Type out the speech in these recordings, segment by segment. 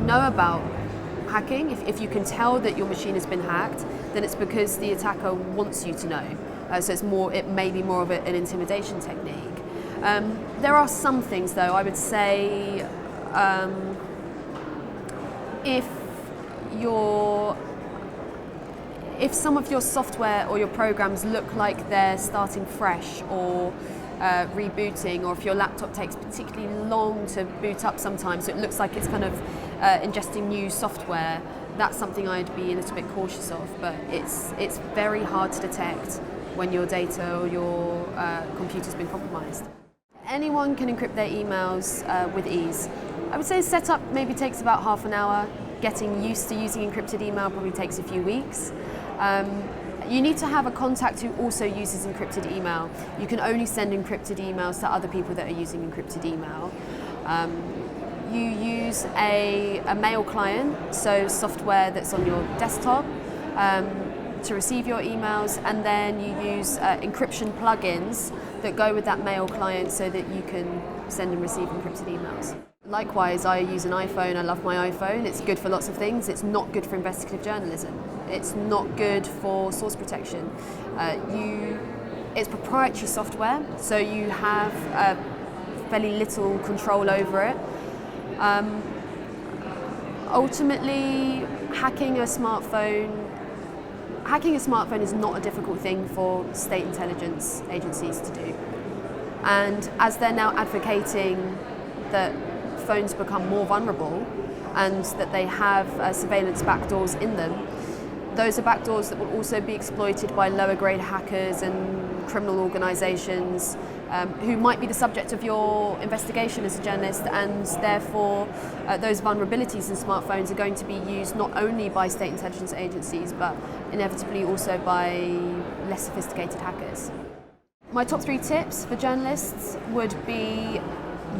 know about hacking, if you can tell that your machine has been hacked, then it's because the attacker wants you to know. So it may be more of an intimidation technique. There are some things, though, I would say, if some of your software or your programs look like they're starting fresh or rebooting, or if your laptop takes particularly long to boot up sometimes, so it looks like it's kind of ingesting new software, that's something I'd be a little bit cautious of. But it's very hard to detect when your data or your computer's been compromised. Anyone can encrypt their emails with ease. I would say setup maybe takes about half an hour. Getting used to using encrypted email probably takes a few weeks. You need to have a contact who also uses encrypted email. You can only send encrypted emails to other people that are using encrypted email. You use a mail client, so software that's on your desktop, to receive your emails, and then you use encryption plugins that go with that mail client so that you can send and receive encrypted emails. Likewise, I use an iPhone. I love my iPhone. It's good for lots of things. It's not good for investigative journalism. It's not good for source protection. It's proprietary software, so you have fairly little control over it. Ultimately, hacking a smartphone is not a difficult thing for state intelligence agencies to do. And as they're now advocating that phones become more vulnerable and that they have surveillance backdoors in them, those are backdoors that will also be exploited by lower grade hackers and criminal organisations who might be the subject of your investigation as a journalist, and therefore those vulnerabilities in smartphones are going to be used not only by state intelligence agencies but inevitably also by less sophisticated hackers. My top 3 tips for journalists would be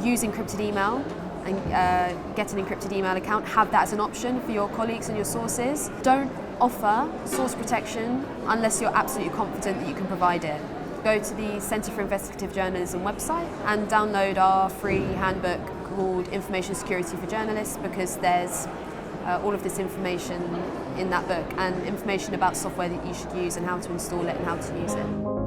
use encrypted email and get an encrypted email account. Have that as an option for your colleagues and your sources. Don't offer source protection unless you're absolutely confident that you can provide it. Go to the Centre for Investigative Journalism website and download our free handbook called Information Security for Journalists, because there's all of this information in that book and information about software that you should use and how to install it and how to use it.